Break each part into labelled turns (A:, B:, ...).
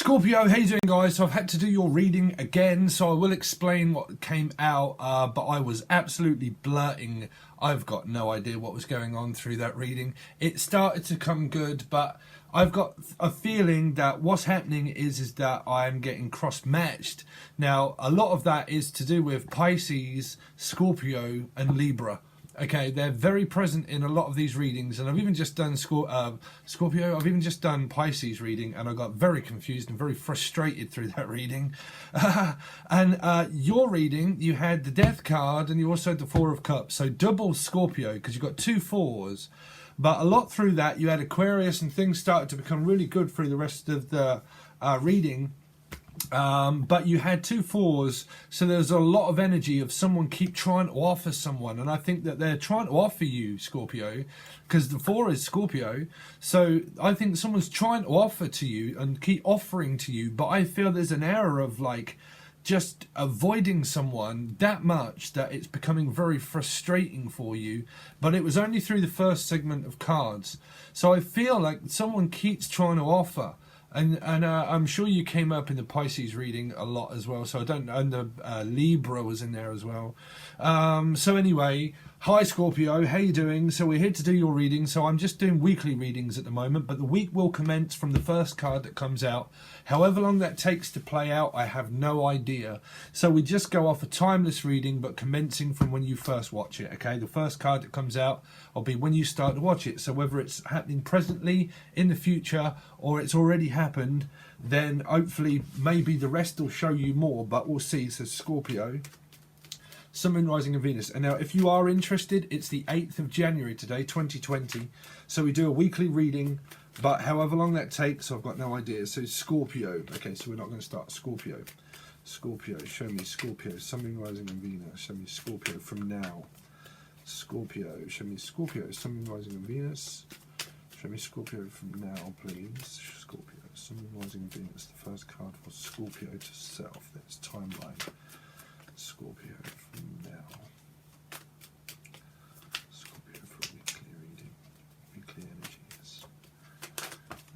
A: Scorpio, how you doing, guys? So I've had to do your reading again, so I will explain what came out, but I was absolutely blurting. I've got no idea what was going on through that reading. It started to come good, but I've got a feeling that what's happening is that I'm getting cross-matched. Now, a lot of that is to do with Pisces, Scorpio, and Libra. Okay, they're very present in a lot of these readings, and I've even just done Scorpio, I've even just done Pisces reading, and I got very confused and very frustrated through that reading. And your reading, you had the Death card, and you also had the Four of Cups, so double Scorpio, because you've got two fours. But a lot through that, you had Aquarius, and things started to become really good through the rest of the reading. But you had two fours, so there's a lot of energy of someone keep trying to offer someone, and I think that they're trying to offer you, Scorpio, because the four is Scorpio, so I think someone's trying to offer to you and keep offering to you, but I feel there's an error of like just avoiding someone that much that it's becoming very frustrating for you. But it was only through the first segment of cards, so I feel like someone keeps trying to offer. And I'm sure you came up in the Pisces reading a lot as well. So I don't know. And the Libra was in there as well. So anyway, hi Scorpio, how you doing? So we're here to do your reading. So I'm just doing weekly readings at the moment, but the week will commence from the first card that comes out. However long that takes to play out, I have no idea. So we just go off a timeless reading, but commencing from when you first watch it. Okay, the first card that comes out will be when you start to watch it. So whether it's happening presently, in the future, or it's already happened, then hopefully maybe the rest will show you more, but we'll see. So Scorpio, Sun, Moon, Rising and Venus. And now if you are interested, it's the 8th of January today, 2020. So we do a weekly reading, but however long that takes, I've got no idea. So Scorpio, okay, so we're not going to start. Scorpio, show me Scorpio, Sun, Moon, Rising and Venus. Show me Scorpio from now. Scorpio, show me Scorpio, Sun, Moon, Rising and Venus. Show me Scorpio from now, please. Scorpio, Sun, Moon, Rising and Venus. The first card was Scorpio to self. That's timeline. Scorpio from now. Scorpio for weekly reading. Weekly energies.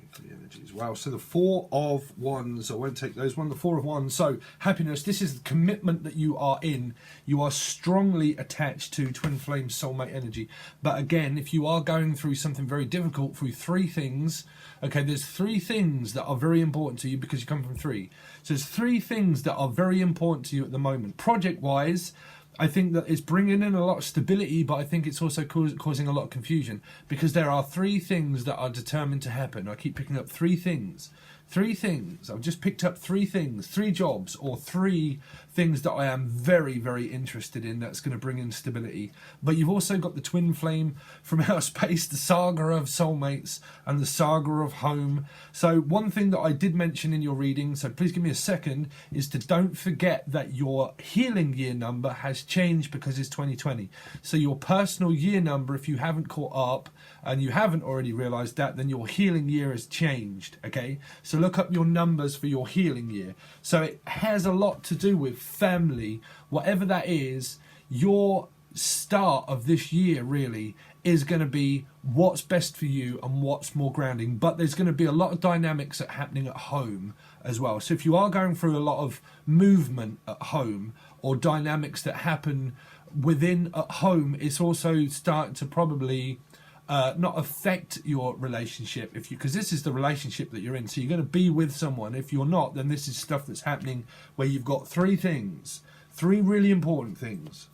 A: Weekly energies. Wow, so the Four of Wands. I won't take those one. The Four of Wands. So, happiness. This is the commitment that you are in. You are strongly attached to twin flame soulmate energy. But again, if you are going through something very difficult, through three things, okay, there's three things that are very important to you because you come from three. So there's three things that are very important to you at the moment. Project-wise, I think that it's bringing in a lot of stability, but I think it's also causing a lot of confusion because there are three things that are determined to happen. I keep picking up three things. Three things. I've just picked up three things, three jobs, or three things that I am very, very interested in that's going to bring in stability. But you've also got the twin flame from outer space, the saga of soulmates, and the saga of home. So one thing that I did mention in your reading, so please give me a second, is to don't forget that your healing year number has changed because it's 2020. So your personal year number, if you haven't caught up and you haven't already realized that, then your healing year has changed, okay? So look up your numbers for your healing year. So it has a lot to do with family, whatever that is. Your start of this year really is going to be what's best for you and what's more grounding. But there's going to be a lot of dynamics that are happening at home as well. So if you are going through a lot of movement at home or dynamics that happen within at home, it's also starting to probably not affect your relationship, if you, because this is the relationship that you're in, so you're going to be with someone. If you're not, then this is stuff that's happening where you've got three things, three really important things,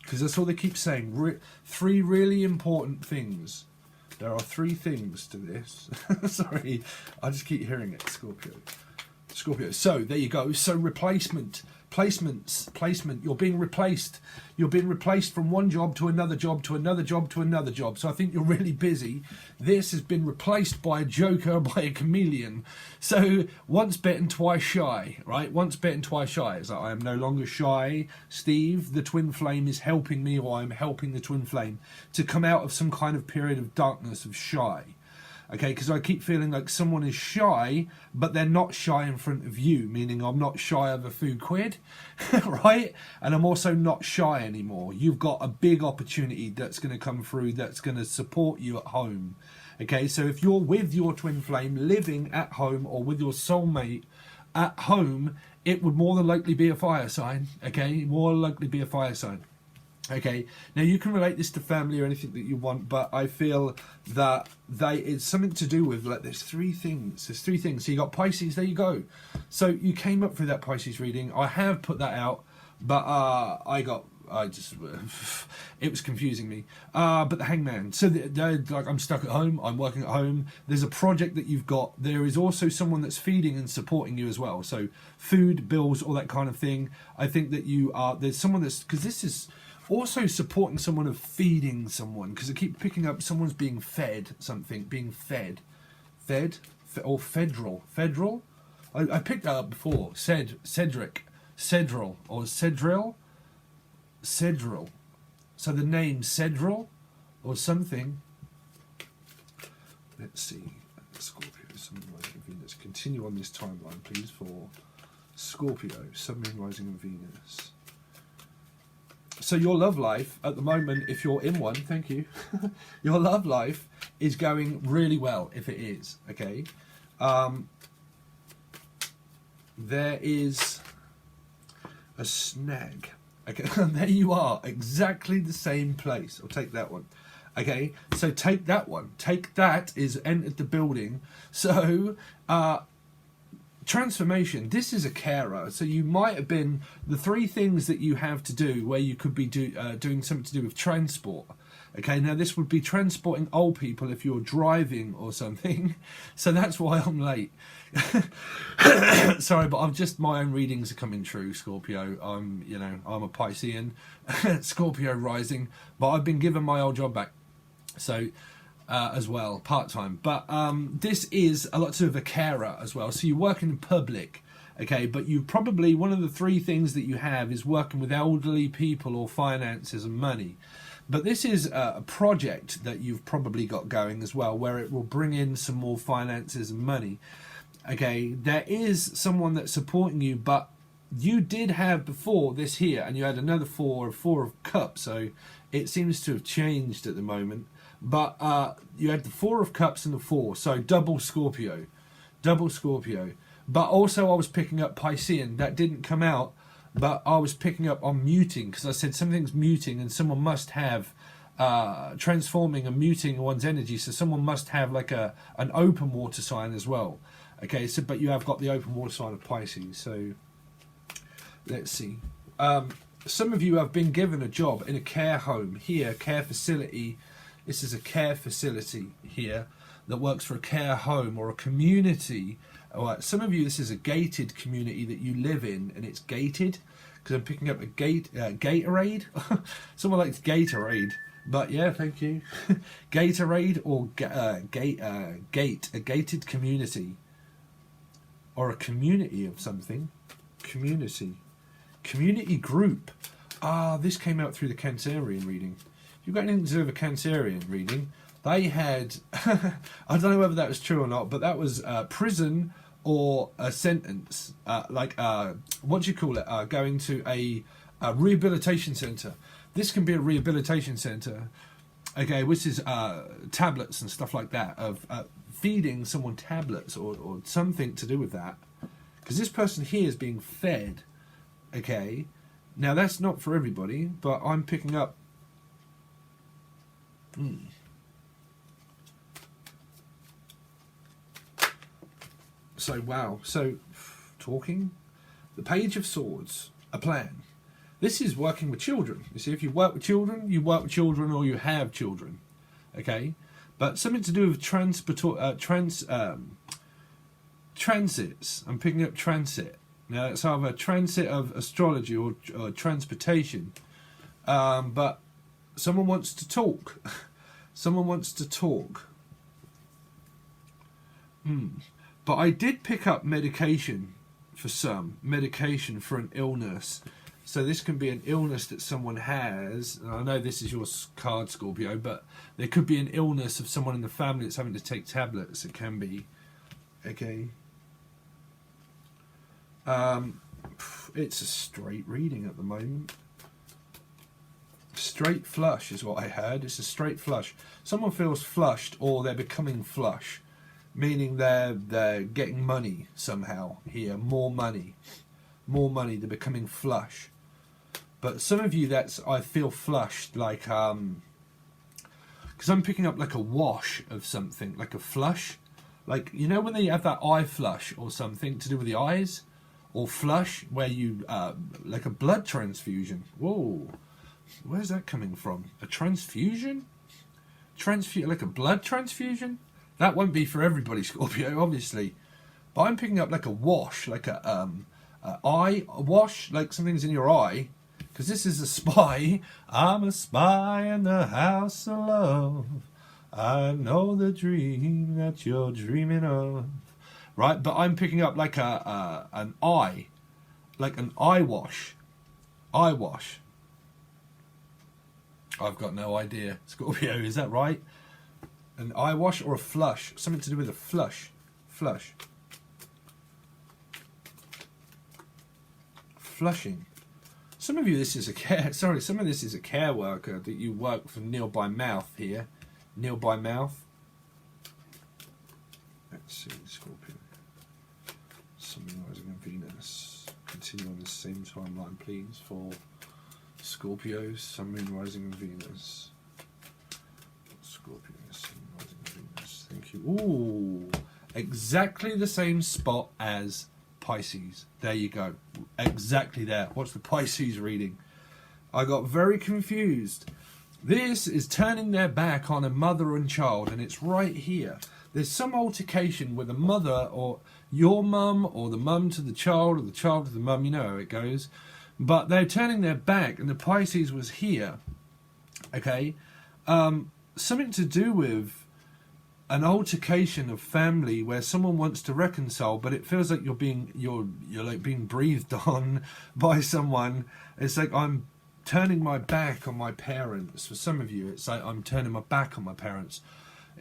A: because that's all they keep saying, three really important things. There are three things to this. Sorry, I just keep hearing it. Scorpio. So there you go. So placement. You're being replaced. You're being replaced from one job to another job to another job to another job. So I think you're really busy. This has been replaced by a joker, by a chameleon. So once bitten, twice shy, right? Once bitten, twice shy. It's like, I am no longer shy, Steve. The twin flame is helping me, or I'm helping the twin flame to come out of some kind of period of darkness, of shy. Okay, because I keep feeling like someone is shy, but they're not shy in front of you, meaning I'm not shy of a few quid, right? And I'm also not shy anymore. You've got a big opportunity that's going to come through that's going to support you at home. Okay, so if you're with your twin flame, living at home, or with your soulmate at home, it would more than likely be a fire sign. Okay, more than likely be a fire sign. Okay, now you can relate this to family or anything that you want, but I feel that it's something to do with, like, there's three things. So you got Pisces, there you go. So you came up through that Pisces reading. I have put that out, but it was confusing me. But the Hangman. So like, I'm stuck at home. I'm working at home. There's a project that you've got. There is also someone that's feeding and supporting you as well. So food, bills, all that kind of thing. I think that there's someone that's, because this is also supporting someone of feeding someone, because I keep picking up someone's being fed something, being fed, or federal. I picked that up before. Cedric, Cedril, or Cedril. So the name Cedril or something. Let's see. Scorpio, Sun rising Venus. Continue on this timeline, please, for Scorpio, Sun rising in Venus. So your love life at the moment, if you're in one, thank you, your love life is going really well, if it is, okay? There is a snag. Okay, there you are, exactly the same place. I'll take that one. Okay, so take that one. Take that is entered the building. So, transformation. This is a carer. So you might have been the three things that you have to do, where you could be doing something to do with transport. Okay, now this would be transporting old people if you're driving or something. So that's why I'm late. Sorry, but my own readings are coming true, Scorpio. I'm a Piscean, Scorpio rising, but I've been given my old job back. So, as well, part-time. But this is a lot to do with a carer as well. So you work in public, okay, but you probably, one of the three things that you have is working with elderly people or finances and money. But this is a project that you've probably got going as well, where it will bring in some more finances and money. Okay, there is someone that's supporting you, but you did have before this here, and you had another four of cups, so it seems to have changed at the moment. But you had the 4 of cups and the 4, so double Scorpio. But also I was picking up Piscean. That didn't come out, but I was picking up on muting, because I said something's muting and someone must have transforming and muting one's energy, so someone must have like an open water sign as well. Okay, so but you have got the open water sign of Pisces. So let's see. Some of you have been given a job in a care home here, care facility. This is a care facility here that works for a care home or a community. Some of you, this is a gated community that you live in, and it's gated, because I'm picking up a Gatorade. Someone likes Gatorade, but yeah, thank you. Gatorade or a gated community, or a community of something. Community group. This came out through the Cancerian reading. If you've got anything to do with a Cancerian reading, they had, I don't know whether that was true or not, but that was prison or a sentence, what do you call it, going to a rehabilitation centre. This can be a rehabilitation centre, okay, which is tablets and stuff like that, of feeding someone tablets or something to do with that. Because this person here is being fed, okay. Now that's not for everybody, but I'm picking up... So, wow. So, talking. The Page of Swords. A plan. This is working with children. You see, if you work with children or you have children. Okay? But something to do with transits. I'm picking up transit. Now, it's either a transit of astrology or transportation. But someone wants to talk. Someone wants to talk. But I did pick up medication for some. Medication for an illness. So this can be an illness that someone has. And I know this is your card, Scorpio, but there could be an illness of someone in the family that's having to take tablets. It can be. Okay. It's a straight reading at the moment. straight flush is what I heard. It's a straight flush. Someone feels flushed, or they're becoming flush, meaning they're getting money somehow here, more money. They're becoming flush. But some of you, I feel flushed, like because I'm picking up like a wash of something, like a flush, like, you know when they have that eye flush or something to do with the eyes, or flush where you like a blood transfusion. Whoa, where's that coming from? A transfusion? Like a blood transfusion? That won't be for everybody, Scorpio, obviously. But I'm picking up like a wash, like a eye wash, like something's in your eye. Because this is a spy. I'm a spy in the house of love. I know the dream that you're dreaming of. Right, but I'm picking up like an eye, like an eye wash. Eye wash. I've got no idea. Scorpio, is that right? An eye wash or a flush? Something to do with a flush. Flush. Flushing. Some of you, this is a care. Sorry, some of this is a care worker that you work for Neil by Mouth here. Neil by Mouth. Let's see, Scorpio. Something rising in Venus. Continue on the same timeline, please, for Scorpios. Something rising in Venus. Scorpio. Something rising in Venus. Thank you. Ooh, exactly the same spot as Pisces. There you go. Exactly there. What's the Pisces reading? I got very confused. This is turning their back on a mother and child, and it's right here. There's some altercation with a mother, or your mum, or the mum to the child, or the child to the mum. You know how it goes. But they're turning their back, and the Pisces was here. Okay? Something to do with an altercation of family where someone wants to reconcile, but it feels like you're like being breathed on by someone. It's like I'm turning my back on my parents. For some of you, it's like I'm turning my back on my parents,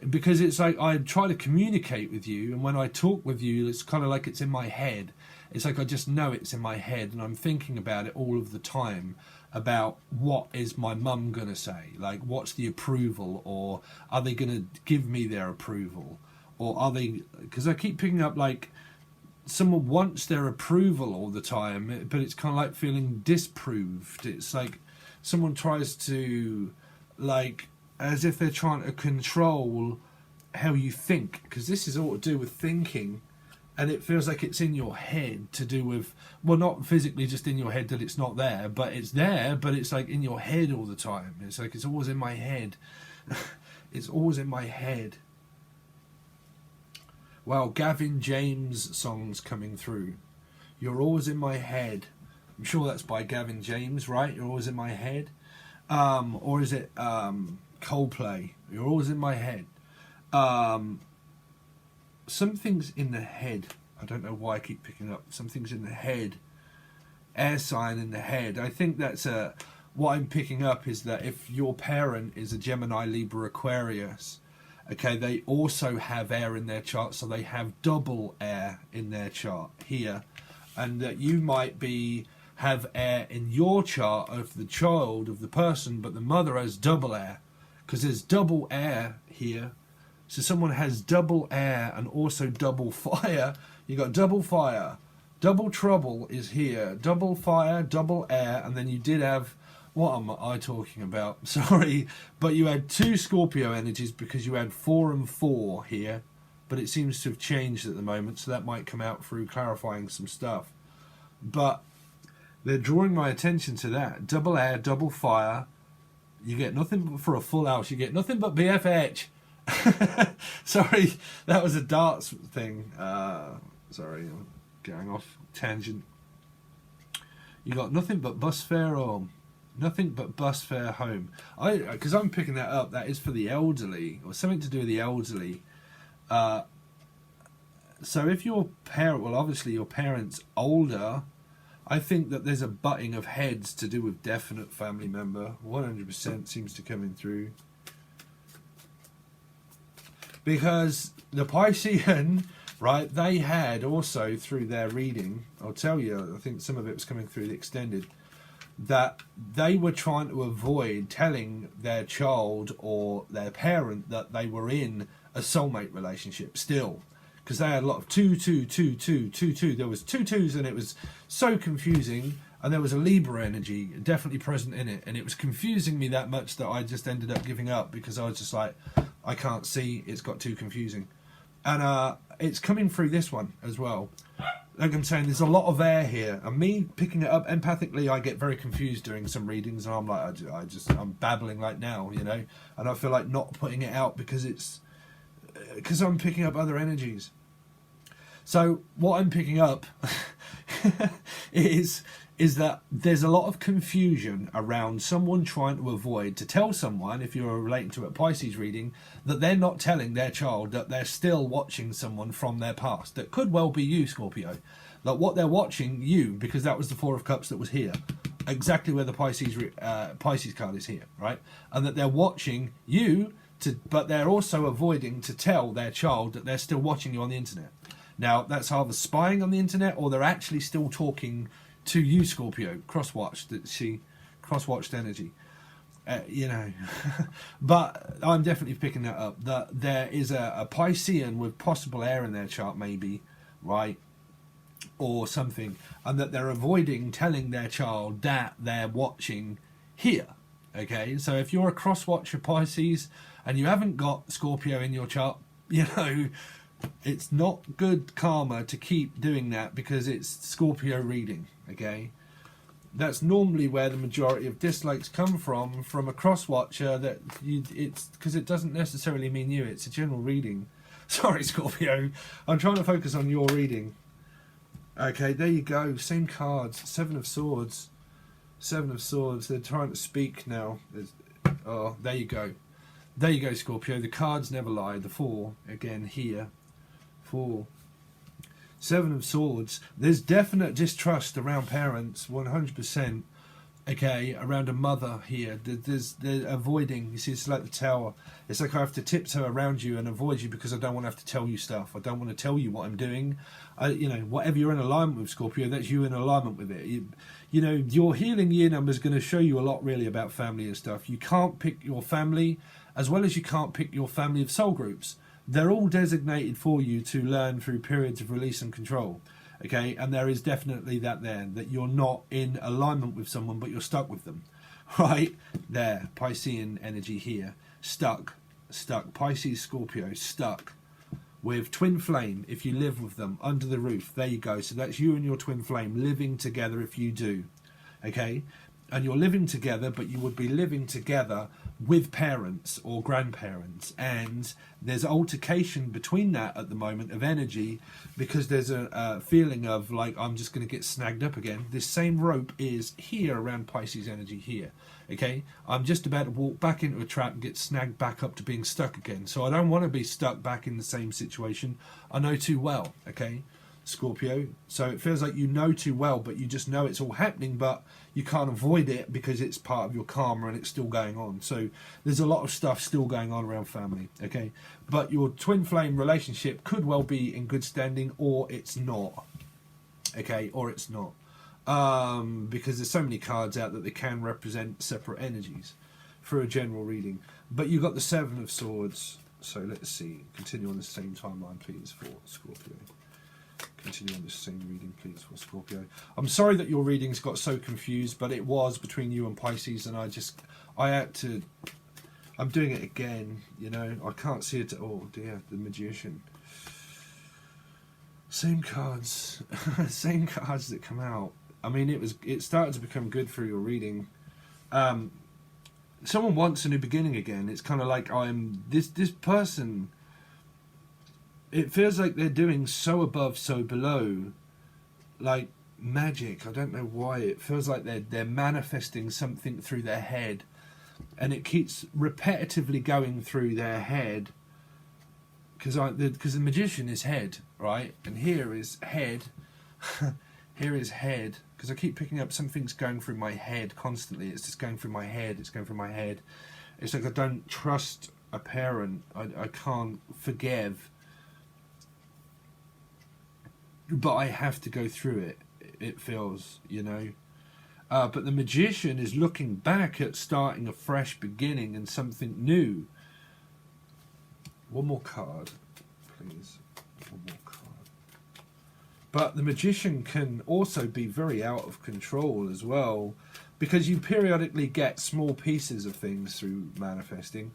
A: because it's like I try to communicate with you, and when I talk with you, it's kind of like it's in my head. It's like I just know it's in my head, and I'm thinking about it all of the time, about what is my mum going to say, like what's the approval, or are they going to give me their approval, or are they, because I keep picking up like someone wants their approval all the time, but it's kind of like feeling disproved. It's like someone tries to, like, as if they're trying to control how you think, because this is all to do with thinking. And it feels like it's in your head to do with, well, not physically just in your head that it's not there, but it's there, but it's like in your head all the time. It's like it's always in my head. It's always in my head. Wow, Gavin James songs coming through. You're always in my head. I'm sure that's by Gavin James, right? You're always in my head. Or is it Coldplay? You're always in my head. Something's in the head. I don't know why I keep picking up. Something's in the head. Air sign in the head. I think that's what I'm picking up is that if your parent is a Gemini, Libra, Aquarius, okay, they also have air in their chart, so they have double air in their chart here, and that you might have air in your chart of the child of the person, but the mother has double air, because there's double air here. So someone has double air and also double fire. You got double fire, double trouble is here, double fire, double air, and then you did have, what am I talking about? Sorry, but you had 2 Scorpio energies because you had 4 and 4 here, but it seems to have changed at the moment, so that might come out through clarifying some stuff. But they're drawing my attention to that. Double air, double fire. You get nothing but, for a full house, you get nothing but BFH. Sorry, that was a darts thing. Sorry, I'm going off tangent. You got nothing but bus fare home. Nothing but bus fare home. Because I'm picking that up. That is for the elderly, or something to do with the elderly. So if your parent, well, obviously your parent's older, I think that there's a butting of heads to do with definite family member. 100% seems to come in through. Because the Piscean, right, they had also through their reading, I'll tell you, I think some of it was coming through the extended, that they were trying to avoid telling their child or their parent that they were in a soulmate relationship still, because they had a lot of two. There was two twos, and it was so confusing. And there was a Libra energy definitely present in it, and it was confusing me that much that I just ended up giving up, because I was just like, I can't see, it's got too confusing. And it's coming through this one as well. Like I'm saying, there's a lot of air here, and me picking it up empathically, I get very confused during some readings, and I'm like, I'm babbling like now, you know, and I feel like not putting it out because I'm picking up other energies. So what I'm picking up is that there's a lot of confusion around someone trying to avoid to tell someone, if you're relating to a Pisces reading, that they're not telling their child that they're still watching someone from their past. That could well be you, Scorpio. Like what they're watching you, because that was the Four of Cups that was here. Exactly where the Pisces card is here, right? And that they're watching you, but they're also avoiding to tell their child that they're still watching you on the internet. Now, that's either spying on the internet, or they're actually still talking to you, Scorpio. Cross-watched energy, you know. But I'm definitely picking that up, that there is a Piscean with possible air in their chart, maybe, right, or something, and that they're avoiding telling their child that they're watching here. Okay, so if you're a cross-watcher Pisces and you haven't got Scorpio in your chart, you know, it's not good karma to keep doing that, because it's Scorpio reading. Okay, that's normally where the majority of dislikes come from a cross watcher. That it's because it doesn't necessarily mean you. It's a general reading. Sorry, Scorpio. I'm trying to focus on your reading. Okay, there you go. Same cards. Seven of Swords. Seven of Swords. They're trying to speak now. Oh, there you go. There you go, Scorpio. The cards never lie. The Four again here. 4. Seven of Swords. There's definite distrust around parents, 100%. Okay, around a mother here. They're avoiding. You see, it's like the Tower. It's like I have to tiptoe around you and avoid you, because I don't want to have to tell you stuff. I don't want to tell you what I'm doing. You know, whatever you're in alignment with, Scorpio, that's you in alignment with it. You know, your healing year number is going to show you a lot, really, about family and stuff. You can't pick your family, as well as you can't pick your family of soul groups. They're all designated for you to learn through periods of release and control. Okay, and there is definitely that there, that you're not in alignment with someone, but you're stuck with them. Right? There, Piscean energy here. Stuck. Pisces, Scorpio, stuck. With twin flame, if you live with them, under the roof. There you go. So that's you and your twin flame living together if you do. Okay? And you're living together, but you would be living together with parents or grandparents, and there's altercation between that at the moment of energy, because there's a feeling of like, I'm just going to get snagged up again. This same rope is here around Pisces energy here. Okay, I'm just about to walk back into a trap and get snagged back up to being stuck again. So I don't want to be stuck back in the same situation. I know too well. Okay, Scorpio. So it feels like you know too well, but you just know it's all happening, but you can't avoid it because it's part of your karma and it's still going on. So there's a lot of stuff still going on around family. Okay, but your twin flame relationship could well be in good standing, or it's not. Okay, or it's not. Because there's so many cards out that they can represent separate energies for a general reading. But you've got the Seven of Swords. So let's see. Continue on the same timeline, please, for Scorpio. Continue on the same reading, please, for Scorpio. I'm sorry that your readings got so confused, but it was between you and Pisces, and I had to. I'm doing it again, you know. I can't see it. Oh dear, the Magician. Same cards, same cards that come out. I mean, it started to become good for your reading. Someone wants a new beginning again. It's kind of like I'm this person. It feels like they're doing so above, so below, like magic. I don't know why. It feels like they're manifesting something through their head, and it keeps repetitively going through their head. Because the Magician is head, right? And here is head. Here is head. Because I keep picking up something's going through my head constantly. It's just going through my head. It's going through my head. It's like I don't trust a parent. I can't forgive. But I have to go through it. It feels, you know. But the Magician is looking back at starting a fresh beginning and something new. One more card, please. One more card. But the Magician can also be very out of control as well, because you periodically get small pieces of things through manifesting,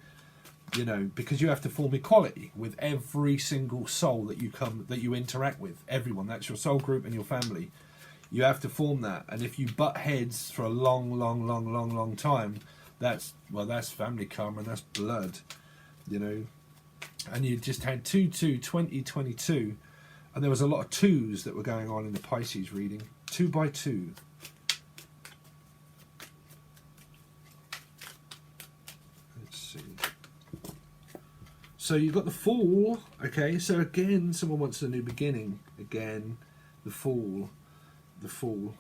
A: you know, because you have to form equality with every single soul that you interact with. Everyone, that's your soul group and your family. You have to form that, and if you butt heads for a long time, that's family karma, and that's blood, you know. And you just had 2022, and there was a lot of twos that were going on in the Pisces reading. 2 by 2. Let's see. So you've got the Fool. Okay, so again, someone wants a new beginning. Again, the Fool. The Fool.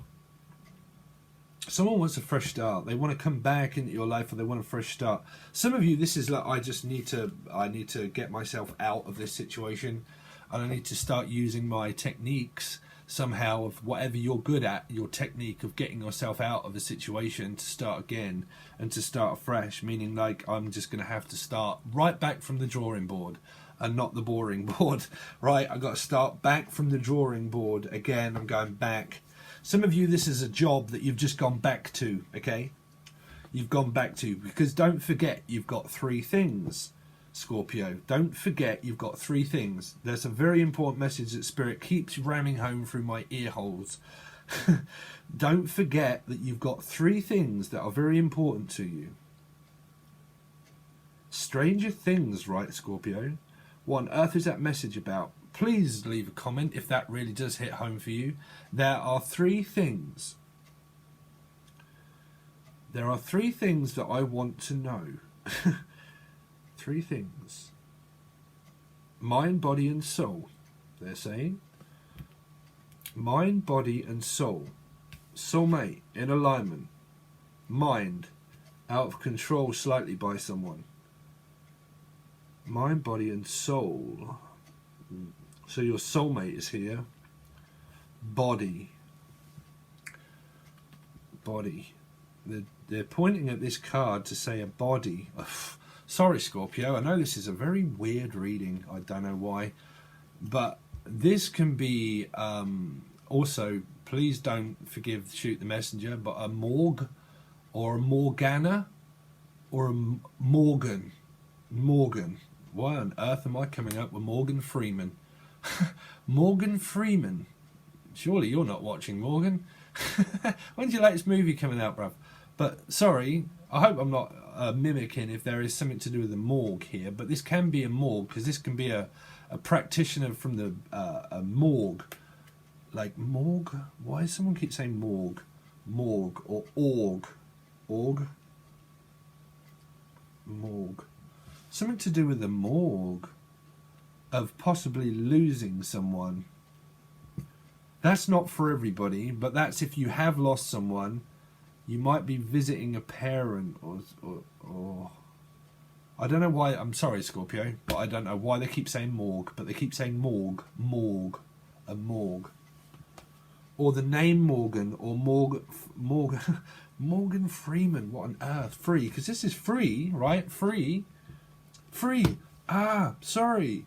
A: Someone wants a fresh start. They want to come back into your life, or they want a fresh start. Some of you, this is like, I need to get myself out of this situation, and I need to start using my techniques somehow of whatever you're good at, your technique of getting yourself out of a situation to start again and to start afresh. Meaning, like, I'm just going to have to start right back from the drawing board and not the boring board, right? I've got to start back from the drawing board again. I'm going back. Some of you, this is a job that you've just gone back to, okay? You've gone back to, because don't forget, you've got 3 things, Scorpio. Don't forget, you've got 3 things. There's a very important message that Spirit keeps ramming home through my ear holes. Don't forget that you've got 3 things that are very important to you. Stranger things, right, Scorpio? What on earth is that message about? Please leave a comment if that really does hit home for you. There are 3 things. There are 3 things that I want to know. 3 things. Mind, body, and soul. They're saying. Mind, body, and soul. Soulmate, in alignment. Mind, out of control slightly by someone. Mind, body, and soul. So your soulmate is here. Body. Body. They're pointing at this card to say a body. Ugh. Sorry, Scorpio. I know this is a very weird reading. I don't know why. But this can be also, please don't shoot the messenger, but a Morg or a Morgana or a Morgan. Morgan. Why on earth am I coming up with Morgan Freeman? Morgan Freeman. Surely you're not watching, Morgan. When's your latest movie coming out, bruv? But sorry, I hope I'm not mimicking if there is something to do with the morgue here, but this can be a morgue, because this can be a practitioner from the a morgue. Like morgue? Why does someone keep saying morgue? Morgue or org? Org? Morgue. Something to do with the morgue. Of possibly losing someone. That's not for everybody, but that's if you have lost someone. You might be visiting a parent or I don't know why. I'm sorry, Scorpio, but I don't know why they keep saying morgue, but they keep saying morgue, morgue, a morgue, or the name Morgan or Morgan Freeman. What on earth? Free, because this is free, right? Free. Ah, sorry.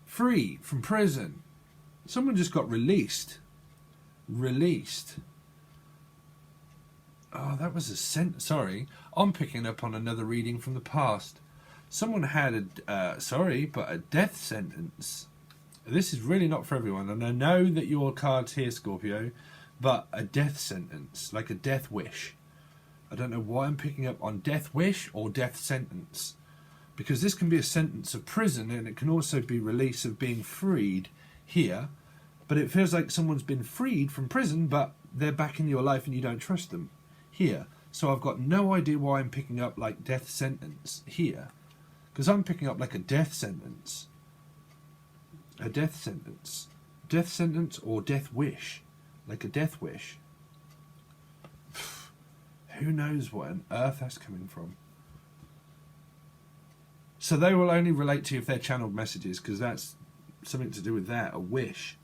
A: Free from prison. Someone just got released. Released. Oh, that was a sorry. I'm picking up on another reading from the past. Someone had a death sentence. This is really not for everyone, and I know that your card's here, Scorpio, but a death sentence, like a death wish. I don't know why I'm picking up on death wish or death sentence. Because this can be a sentence of prison, and it can also be release of being freed here. But it feels like someone's been freed from prison, but they're back in your life and you don't trust them here. So I've got no idea why I'm picking up like death sentence here. Because I'm picking up like a death sentence. A death sentence. Death sentence or death wish. Like a death wish. Who knows what on earth that's coming from. So they will only relate to you if they're channeled messages, because that's something to do with that, a wish.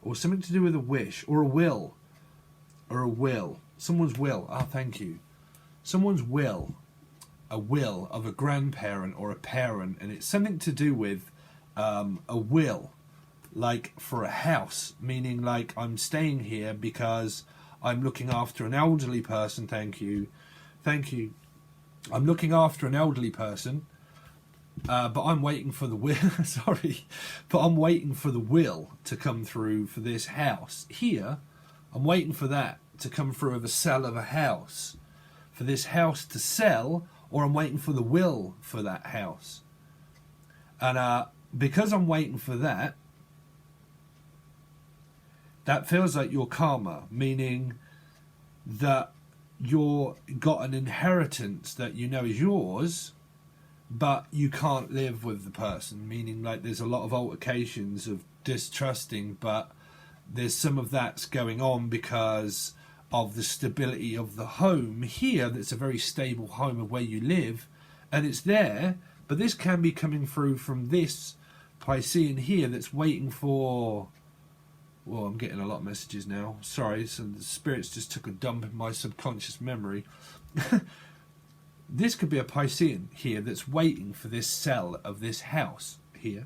A: Or something to do with a wish, or a will. or a will. Someone's will. Oh, thank you. Someone's will. A will of a grandparent or a parent, and it's something to do with a will, like for a house, meaning like I'm staying here because I'm looking after an elderly person. Thank you. I'm looking after an elderly person, but I'm waiting for the will. Sorry, but I'm waiting for the will to come through for this house here. I'm waiting for that to come through of a sell of a house, for this house to sell, or I'm waiting for the will for that house. And because I'm waiting for that, that feels like your karma, meaning that you're got an inheritance that you know is yours, but you can't live with the person, meaning like there's a lot of altercations of distrusting, but there's some of that's going on because of the stability of the home here. That's a very stable home of where you live, and it's there, but this can be coming through from this Piscean here that's waiting for... Well, I'm getting a lot of messages now. Sorry, so the spirits just took a dump in my subconscious memory. This could be a Piscean here that's waiting for this sell of this house here.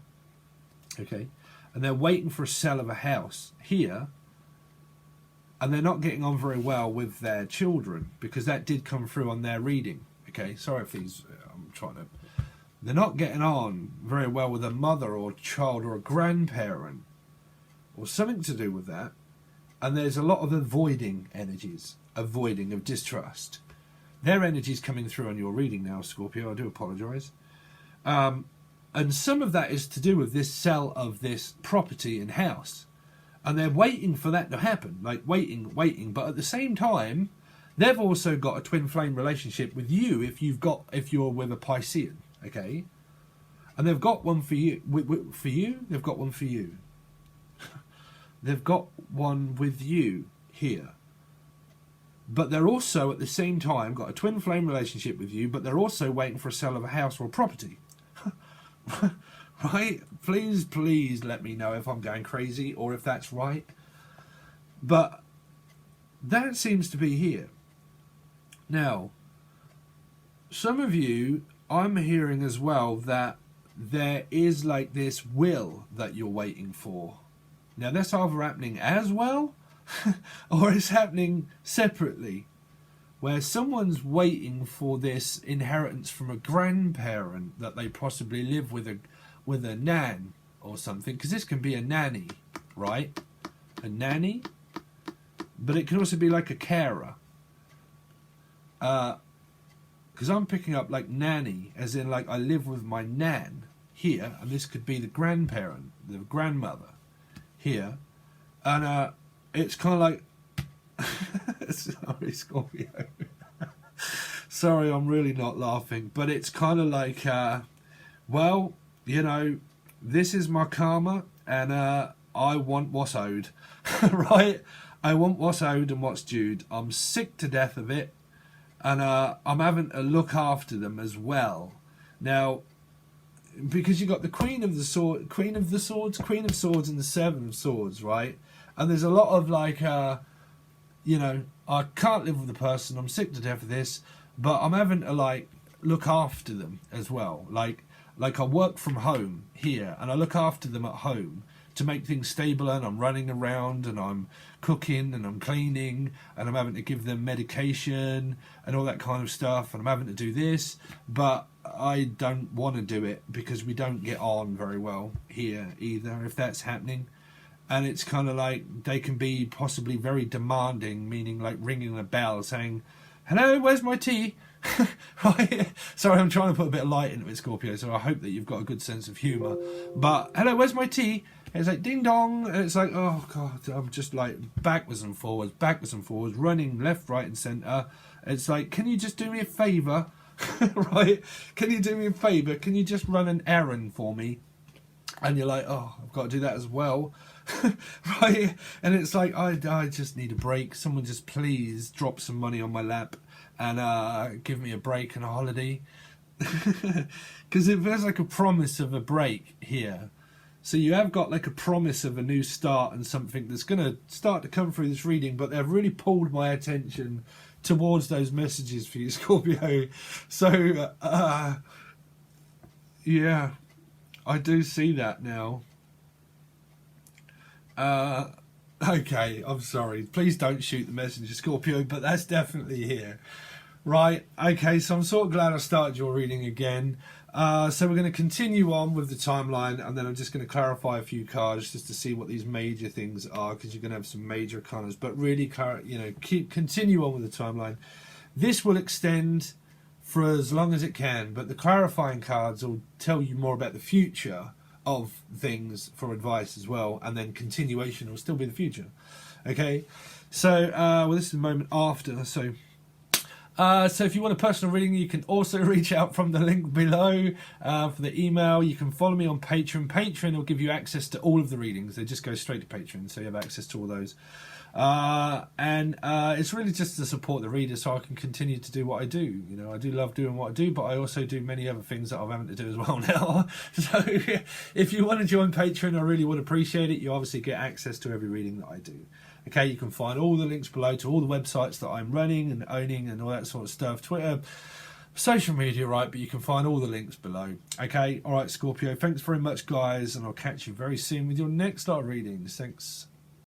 A: Okay. And they're waiting for a sell of a house here. And they're not getting on very well with their children, because that did come through on their reading. Okay. Sorry if these... I'm trying to... They're not getting on very well with a mother or child or a grandparent, or something to do with that, and there's a lot of avoiding energies, avoiding of distrust. Their energy's coming through on your reading now, Scorpio. I do apologise. And some of that is to do with this sell of this property and house, and they're waiting for that to happen, like waiting. But at the same time, they've also got a twin flame relationship with you if you're with a Piscean, okay? And they've got one for you. For you, they've got one for you. They've got one with you here. But they're also, at the same time, got a twin flame relationship with you, but they're also waiting for a sale of a house or a property. Right? Please let me know if I'm going crazy or if that's right. But that seems to be here. Now, some of you, I'm hearing as well that there is like this will that you're waiting for. Now, that's either happening as well, or it's happening separately, where someone's waiting for this inheritance from a grandparent that they possibly live with a nan or something, because this can be a nanny, right? A nanny, but it can also be like a carer. Because I'm picking up like nanny, as in like I live with my nan here, and this could be the grandparent, the grandmother here, and it's kind of like sorry, Scorpio. Sorry, I'm really not laughing, but it's kind of like well, you know, this is my karma, and I want what's owed. Right? I want what's owed and what's due. I'm sick to death of it, and I'm having to look after them as well now. Because you got the Queen of Swords, and the Seven of Swords, right? And there's a lot of like, you know, I can't live with the person. I'm sick to death of this, but I'm having to like look after them as well. Like I work from home here, and I look after them at home to make things stable. And I'm running around, and I'm cooking, and I'm cleaning, and I'm having to give them medication and all that kind of stuff. And I'm having to do this, but I don't want to do it because we don't get on very well here either, if that's happening. And it's kind of like they can be possibly very demanding, meaning like ringing a bell saying, hello, where's my tea? Right? Sorry, I'm trying to put a bit of light into it, Scorpio, so I hope that you've got a good sense of humour. But hello, where's my tea? And it's like ding dong, and it's like, oh god, I'm just like backwards and forwards, running left, right and centre. It's like, can you just do me a favour? Right? Can you do me a favour? Can you just run an errand for me? And you're like, oh, I've got to do that as well. Right? And it's like, I just need a break. Someone just please drop some money on my lap and give me a break and a holiday. Because it feels like a promise of a break here. So you have got like a promise of a new start and something that's going to start to come through this reading, but they've really pulled my attention towards those messages for you, Scorpio. So, yeah, I do see that now. Okay, I'm sorry. Please don't shoot the messenger, Scorpio, but that's definitely here. Right, okay, so I'm sort of glad I started your reading again. So we're going to continue on with the timeline, and then I'm just going to clarify a few cards just to see what these major things are, because you're going to have some major arcanas, but really, continue on with the timeline. This will extend for as long as it can, but the clarifying cards will tell you more about the future of things for advice as well, and then continuation will still be the future. Okay, so well, this is the moment after. So if you want a personal reading, you can also reach out from the link below for the email. You can follow me on Patron. Patron will give you access to all of the readings. They just go straight to Patron, so you have access to all those. And it's really just to support the reader so I can continue to do what I do. You know, I do love doing what I do, but I also do many other things that I'm having to do as well now. So if you want to join Patreon, I really would appreciate it. You obviously get access to every reading that I do. Okay, you can find all the links below to all the websites that I'm running and owning and all that sort of stuff. Twitter, social media, right, but you can find all the links below. Okay, all right, Scorpio, thanks very much, guys, and I'll catch you very soon with your next lot of readings. Thanks.